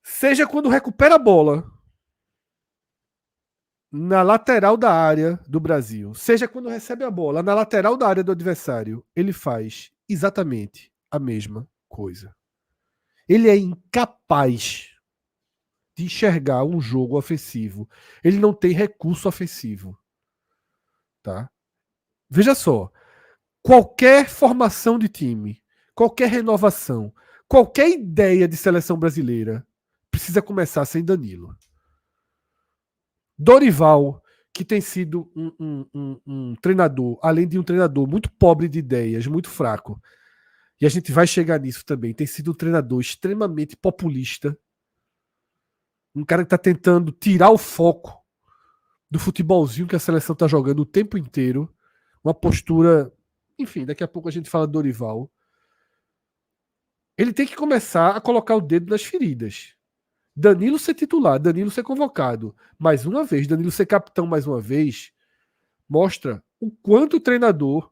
B: seja quando recupera a bola na lateral da área do Brasil, seja quando recebe a bola na lateral da área do adversário, ele faz exatamente a mesma coisa. Ele é incapaz de enxergar um jogo ofensivo. Ele não tem recurso ofensivo. Tá? Veja só. Qualquer formação de time, qualquer renovação, qualquer ideia de seleção brasileira precisa começar sem Danilo. Dorival, que tem sido um treinador, além de um treinador muito pobre de ideias, muito fraco, e a gente vai chegar nisso também, tem sido um treinador extremamente populista, um cara que está tentando tirar o foco do futebolzinho que a seleção está jogando o tempo inteiro, uma postura, enfim, daqui a pouco a gente fala do Dorival. Ele tem que começar a colocar o dedo nas feridas. Danilo ser titular, Danilo ser convocado mais uma vez, Danilo ser capitão mais uma vez, mostra o quanto o treinador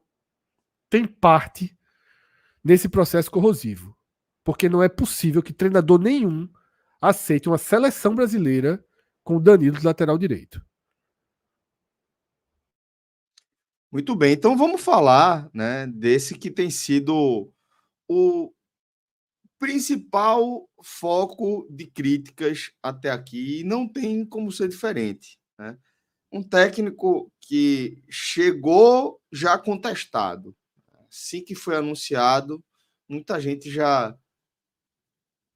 B: tem parte nesse processo corrosivo. Porque não é possível que treinador nenhum aceite uma seleção brasileira com o Danilo de lateral direito.
A: Muito bem, então vamos falar, né, desse que tem sido o principal foco de críticas até aqui, e não tem como ser diferente, né? Um técnico que chegou já contestado. Assim que foi anunciado, muita gente já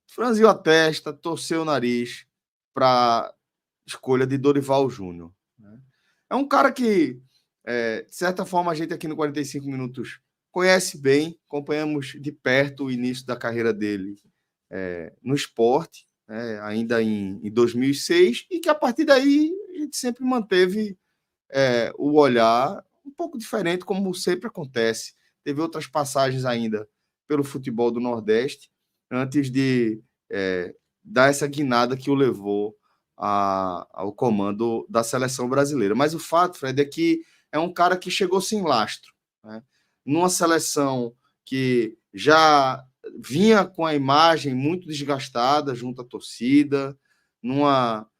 A: franziu a testa, torceu o nariz para a escolha de Dorival Júnior, né? É um cara que, de certa forma, a gente aqui no 45 Minutos conhece bem, acompanhamos de perto o início da carreira dele no esporte, ainda em 2006, e que a partir daí a gente sempre manteve o olhar um pouco diferente, como sempre acontece. Teve outras passagens ainda pelo futebol do Nordeste, antes de dar essa guinada que o levou ao comando da seleção brasileira. Mas o fato, Fred, é que é um cara que chegou sem lastro, né? Numa seleção que já vinha com a imagem muito desgastada junto à torcida, numa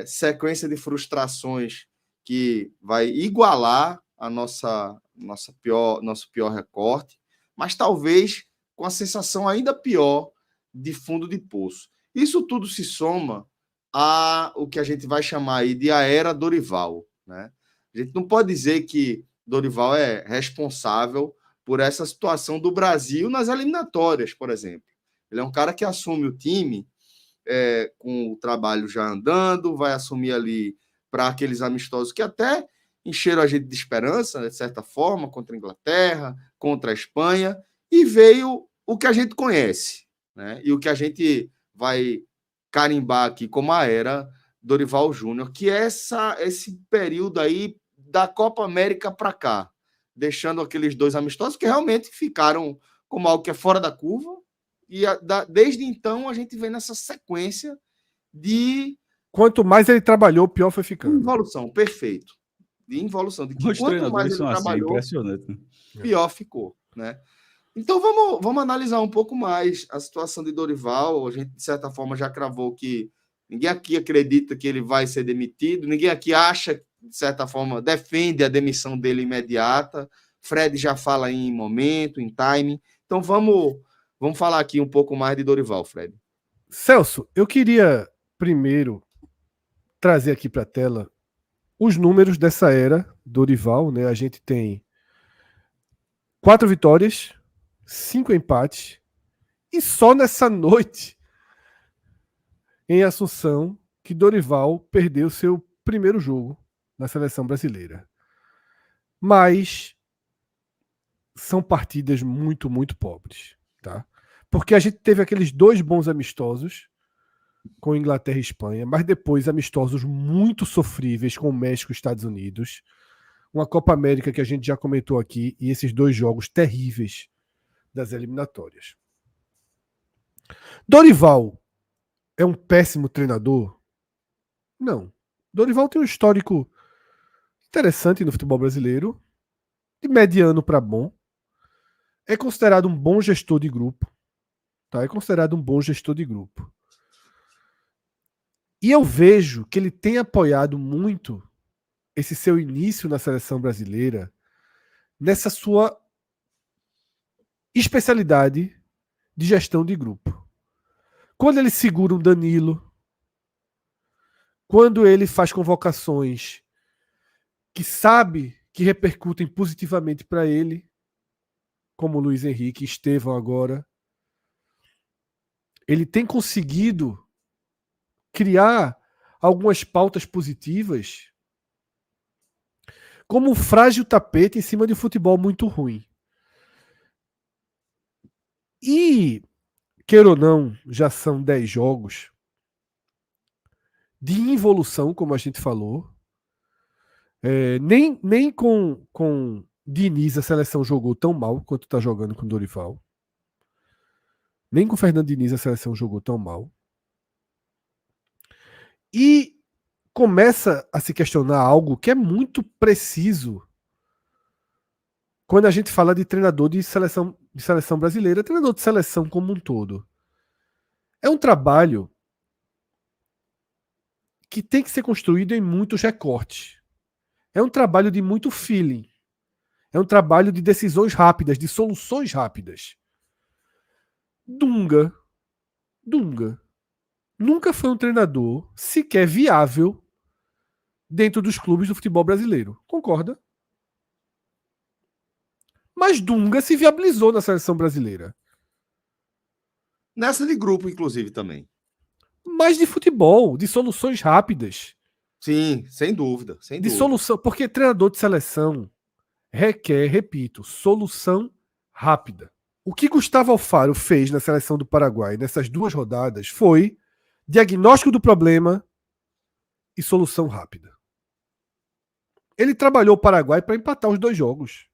A: sequência de frustrações que vai igualar a nosso pior recorte, mas talvez com a sensação ainda pior de fundo de poço. Isso tudo se soma a o que a gente vai chamar aí de a era Dorival, né? A gente não pode dizer que Dorival é responsável por essa situação do Brasil nas eliminatórias, por exemplo. Ele é um cara que assume o time com o trabalho já andando, vai assumir ali para aqueles amistosos que até encheram a gente de esperança, de certa forma, contra a Inglaterra, contra a Espanha, e veio o que a gente conhece, né? E o que a gente vai carimbar aqui como a era Dorival Júnior, que é esse período aí da Copa América para cá, deixando aqueles dois amistosos que realmente ficaram como algo que é fora da curva, e desde então a gente vem nessa sequência de...
B: Quanto mais ele trabalhou, pior foi ficando.
A: Involução, perfeito. De involução. De que
C: Os
A: quanto mais
C: treinadores
A: ele
C: são assim,
A: trabalhou,
C: impressionante, né?
A: pior ficou, né? Então vamos analisar um pouco mais a situação de Dorival. A gente, de certa forma, já cravou que ninguém aqui acredita que ele vai ser demitido, ninguém aqui acha, de certa forma, defende a demissão dele imediata. Fred já fala em momento, em timing. Então vamos falar aqui um pouco mais de Dorival, Fred.
B: Celso, eu queria primeiro trazer aqui para a tela os números dessa era Dorival, né? A gente tem 4 vitórias, 5 empates, e só nessa noite em Assunção que Dorival perdeu seu primeiro jogo na seleção brasileira. Mas são partidas muito, muito pobres, tá? Porque a gente teve aqueles 2 bons amistosos com Inglaterra e Espanha, mas depois amistosos muito sofríveis com o México e Estados Unidos, uma Copa América que a gente já comentou aqui, e esses 2 jogos terríveis das eliminatórias. Dorival é um péssimo treinador? Não. Dorival tem um histórico interessante no futebol brasileiro, de mediano para bom. É considerado um bom gestor de grupo. Tá? É considerado um bom gestor de grupo. E eu vejo que ele tem apoiado muito esse seu início na seleção brasileira nessa sua especialidade de gestão de grupo. Quando ele segura um Danilo, quando ele faz convocações que sabe que repercutem positivamente para ele, como Luiz Henrique e Estevão agora, ele tem conseguido criar algumas pautas positivas como um frágil tapete em cima de um futebol muito ruim. E, queira ou não, já são 10 jogos de involução, como a gente falou. Nem com Diniz a seleção jogou tão mal quanto está jogando com Dorival. Nem com Fernando Diniz a seleção jogou tão mal. E começa a se questionar algo que é muito preciso quando a gente fala de treinador de seleção brasileira, treinador de seleção como um todo. É um trabalho que tem que ser construído em muitos recortes. É um trabalho de muito feeling. É um trabalho de decisões rápidas, de soluções rápidas. Dunga nunca foi um treinador sequer viável dentro dos clubes do futebol brasileiro. Concorda? Mas Dunga se viabilizou na seleção brasileira.
A: Nessa de grupo, inclusive, também.
B: Mas de futebol, de soluções rápidas.
A: Sim, sem dúvida.
B: De solução. Porque treinador de seleção requer, repito, solução rápida. O que Gustavo Alfaro fez na seleção do Paraguai nessas 2 rodadas foi diagnóstico do problema e solução rápida. Ele trabalhou o Paraguai para empatar os 2 jogos.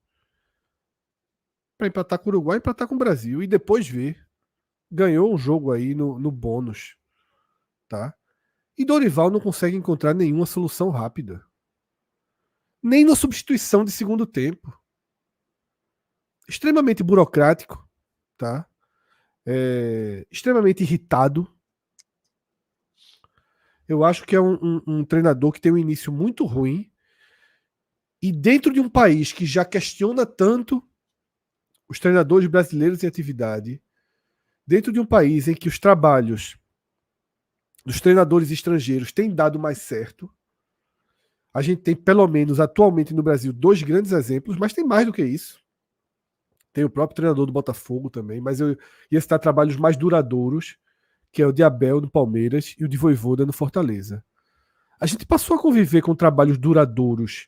B: Para empatar com o Uruguai e empatar com o Brasil. E depois ver. Ganhou um jogo aí no bônus. Tá? E Dorival não consegue encontrar nenhuma solução rápida. Nem na substituição de segundo tempo. Extremamente burocrático. Tá? Extremamente irritado. Eu acho que é um treinador que tem um início muito ruim. E dentro de um país que já questiona tanto os treinadores brasileiros em atividade, dentro de um país em que os trabalhos dos treinadores estrangeiros têm dado mais certo, a gente tem, pelo menos atualmente no Brasil, 2 grandes exemplos, mas tem mais do que isso. Tem o próprio treinador do Botafogo também, mas eu ia citar trabalhos mais duradouros, que é o de Abel no Palmeiras e o de Vojvoda no Fortaleza. A gente passou a conviver com trabalhos duradouros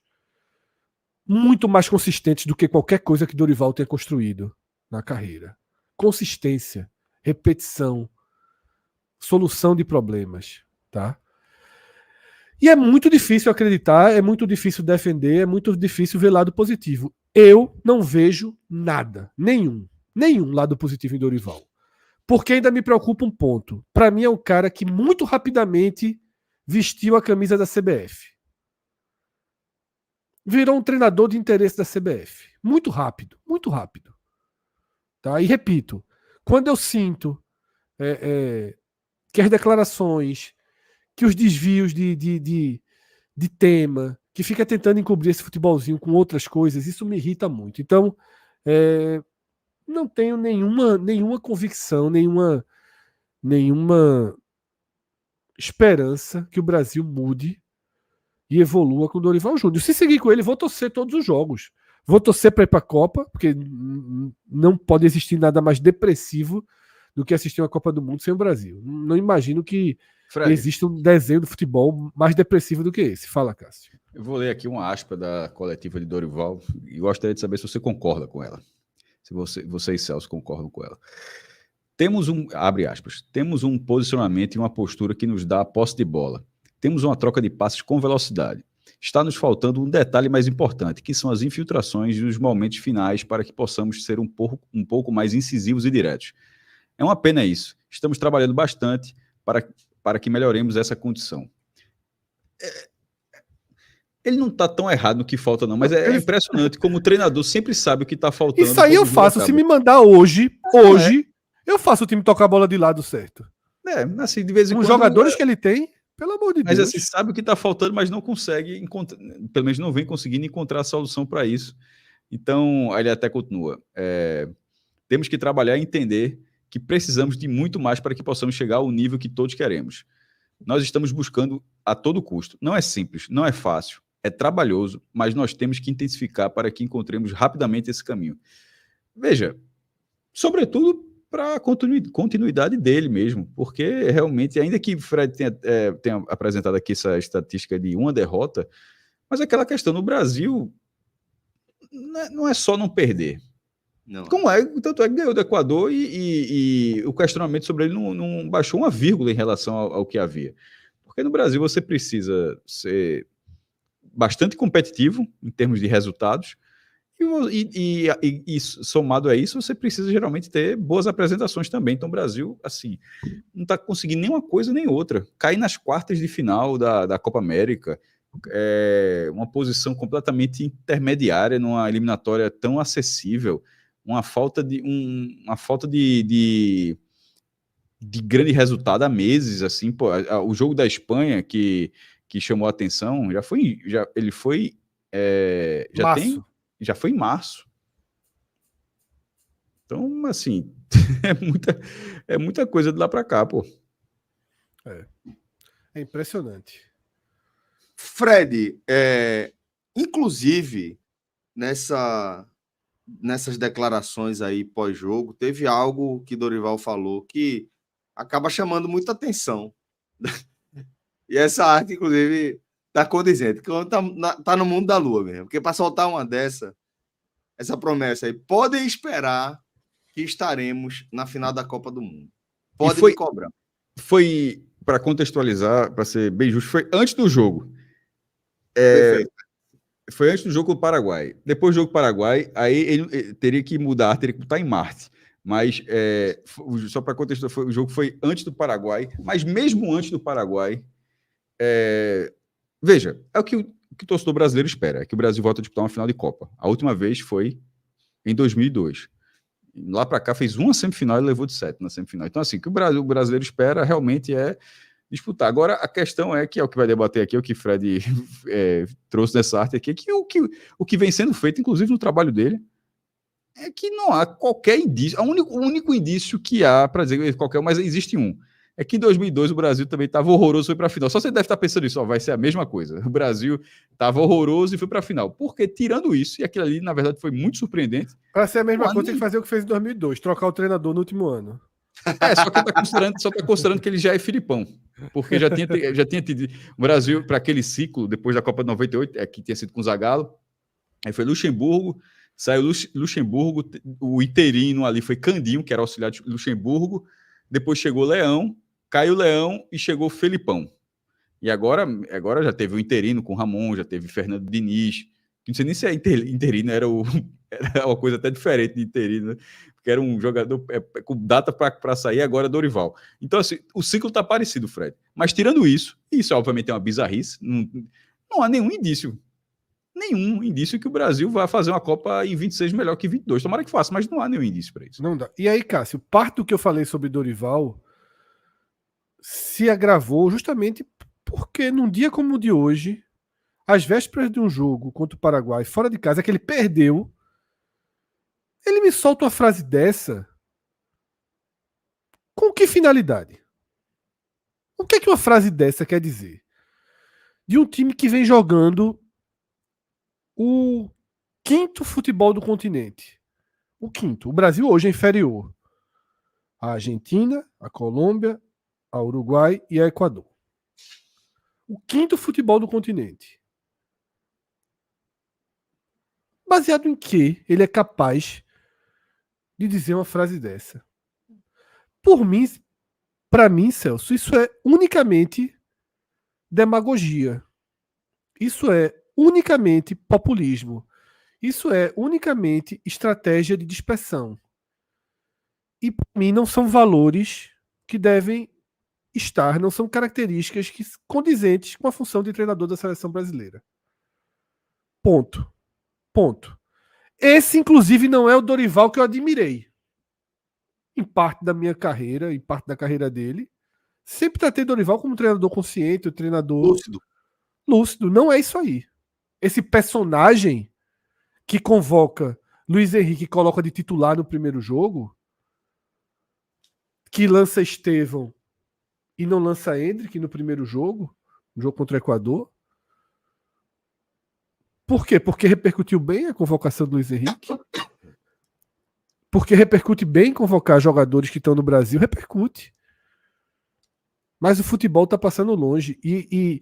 B: muito mais consistentes do que qualquer coisa que Dorival tenha construído na carreira. Consistência, repetição, solução de problemas, tá? E é muito difícil acreditar, é muito difícil defender, é muito difícil ver lado positivo. Eu não vejo nada, nenhum lado positivo em Dorival. Porque ainda me preocupa um ponto. Para mim é um cara que muito rapidamente vestiu a camisa da CBF. Virou um treinador de interesse da CBF. Muito rápido, muito rápido. Tá? E repito, quando eu sinto que as declarações, que os desvios de tema, que fica tentando encobrir esse futebolzinho com outras coisas, isso me irrita muito. Então, não tenho nenhuma convicção, nenhuma esperança que o Brasil mude e evolua com o Dorival Júnior. Se seguir com ele, vou torcer todos os jogos. Vou torcer para ir para a Copa, porque não pode existir nada mais depressivo do que assistir uma Copa do Mundo sem o Brasil. Não imagino que exista um desenho do futebol mais depressivo do que esse. Fala, Cássio.
C: Eu vou ler aqui uma aspa da coletiva de Dorival e gostaria de saber se você concorda com ela. Se você e Celso concordam com ela. Abre aspas, temos um posicionamento e uma postura que nos dá a posse de bola. Temos uma troca de passes com velocidade. Está nos faltando um detalhe mais importante, que são as infiltrações e os momentos finais para que possamos ser um pouco mais incisivos e diretos. É uma pena isso. Estamos trabalhando bastante para que melhoremos essa condição. Ele não está tão errado no que falta, não, mas é impressionante como o treinador sempre sabe o que está faltando.
B: Isso aí eu faço. Se me mandar hoje, eu faço o time tocar a bola de lado certo.
C: Assim, de vez em
B: quando. Os jogadores que ele tem, pelo amor de Deus.
C: Mas assim, sabe o que está faltando, mas não consegue encontrar, pelo menos não vem conseguindo encontrar a solução para isso. Então, ele até continua. Temos que trabalhar e entender que precisamos de muito mais para que possamos chegar ao nível que todos queremos. Nós estamos buscando a todo custo. Não é simples, não é fácil, é trabalhoso, mas nós temos que intensificar para que encontremos rapidamente esse caminho. Veja, sobretudo para a continuidade dele mesmo, porque realmente, ainda que o Fred tenha apresentado aqui essa estatística de uma derrota, mas aquela questão no Brasil não é só não perder.
A: Não.
C: Tanto é que ganhou do Equador e o questionamento sobre ele não baixou uma vírgula em relação ao que havia. Porque no Brasil você precisa ser bastante competitivo em termos de resultados, e somado a isso, você precisa geralmente ter boas apresentações também. Então o Brasil, assim, não está conseguindo nem uma coisa nem outra. Cair nas quartas de final da Copa América, uma posição completamente intermediária numa eliminatória tão acessível, uma falta de grande resultado há meses, assim, pô, o jogo da Espanha que chamou a atenção já foi em março. Então, assim, é muita coisa de lá para cá, pô.
B: É impressionante.
A: Fred, inclusive, nessas declarações aí pós-jogo, teve algo que Dorival falou que acaba chamando muita atenção. E essa arte, inclusive, tá condizente, que tá no mundo da lua mesmo. Porque para soltar uma essa promessa aí, podem esperar que estaremos na final da Copa do Mundo. Pode me cobrar.
C: Foi, para contextualizar, para ser bem justo, foi antes do jogo.
A: Perfeito.
C: Foi antes do jogo do Paraguai. Depois do jogo do Paraguai, aí ele teria que mudar, teria que botar em Marte. Mas, só para contextualizar, o jogo foi antes do Paraguai, mas mesmo antes do Paraguai, veja, é o que o torcedor brasileiro espera, é que o Brasil volte a disputar uma final de Copa. A última vez foi em 2002. Lá para cá fez uma semifinal e levou de 7 na semifinal. Então, assim, o que o brasileiro espera realmente é disputar. Agora, a questão é que o que vai debater aqui, é o que Fred trouxe nessa arte aqui, que o que vem sendo feito, inclusive no trabalho dele, é que não há qualquer indício. O único indício que há, para dizer qualquer, mas existe um, é que em 2002 o Brasil também estava horroroso e foi para a final. Só você deve estar pensando isso, vai ser a mesma coisa. O Brasil estava horroroso e foi para a final. Porque, tirando isso, e aquilo ali, na verdade, foi muito surpreendente.
B: Para ser a mesma coisa, tem que fazer o que fez em 2002, trocar o treinador no último ano.
C: Só que está considerando que ele já é Filipão. Porque já tinha tido. O Brasil, para aquele ciclo, depois da Copa de 98, que tinha sido com o Zagallo, aí foi Luxemburgo, saiu Luxemburgo, o interino ali foi Candinho, que era auxiliar de Luxemburgo, depois chegou Leão, caiu Leão e chegou Felipão. E agora já teve o interino com Ramon, já teve Fernando Diniz, que não sei nem se é interino, era uma coisa até diferente de interino, porque era um jogador com data para sair, agora Dorival. Então, assim, o ciclo está parecido, Fred. Mas tirando isso obviamente é uma bizarrice, não há nenhum indício que o Brasil vai fazer uma Copa em 26 melhor que 22. Tomara que faça, mas não há nenhum indício para isso.
B: Não dá. E aí, Cássio, parte do que eu falei sobre Dorival se agravou justamente porque num dia como o de hoje, às vésperas de um jogo contra o Paraguai, fora de casa, que ele perdeu, ele me solta uma frase dessa com que finalidade? O que é que uma frase dessa quer dizer? De um time que vem jogando o quinto futebol do continente. O quinto. O Brasil hoje é inferior à Argentina, à Colômbia, ao Uruguai e ao Equador. O quinto futebol do continente. Baseado em que ele é capaz de dizer uma frase dessa? Para mim, Celso, isso é unicamente demagogia. Isso é unicamente populismo. Isso é unicamente estratégia de dispersão. E para mim não são valores que devem estar, não são características condizentes com a função de treinador da seleção brasileira. Ponto. Esse, inclusive, não é o Dorival que eu admirei. Em parte da minha carreira, em parte da carreira dele. Sempre tratei Dorival como um treinador consciente, um treinador lúcido. Não é isso aí. Esse personagem que convoca Luiz Henrique e coloca de titular no primeiro jogo, que lança Estevão e não lança Endrick no primeiro jogo, no jogo contra o Equador. Por quê? Porque repercutiu bem a convocação do Luiz Henrique. Porque repercute bem convocar jogadores que estão no Brasil, repercute. Mas o futebol está passando longe. E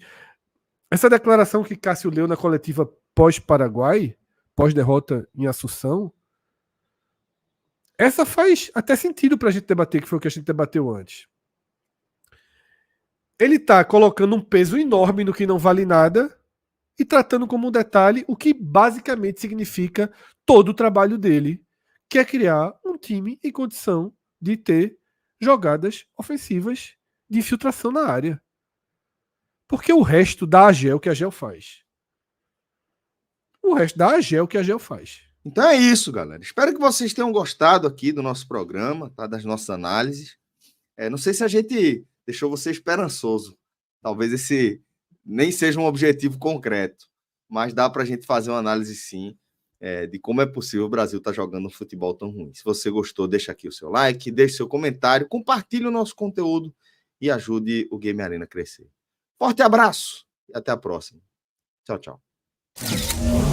B: essa declaração que Cássio leu na coletiva pós-Paraguai, pós-derrota em Assunção, essa faz até sentido para a gente debater, que foi o que a gente debateu antes. Ele está colocando um peso enorme no que não vale nada e tratando como um detalhe o que basicamente significa todo o trabalho dele, que é criar um time em condição de ter jogadas ofensivas de infiltração na área. Porque o resto dá a Agel que a Agel faz. O resto dá a Agel que a Agel faz.
A: Então é isso, galera. Espero que vocês tenham gostado aqui do nosso programa, tá? Das nossas análises. Não sei se a gente deixou você esperançoso. Talvez esse nem seja um objetivo concreto, mas dá para a gente fazer uma análise, sim, de como é possível o Brasil estar jogando um futebol tão ruim. Se você gostou, deixa aqui o seu like, deixe seu comentário, compartilhe o nosso conteúdo e ajude o Game Arena a crescer. Forte abraço e até a próxima. Tchau, tchau.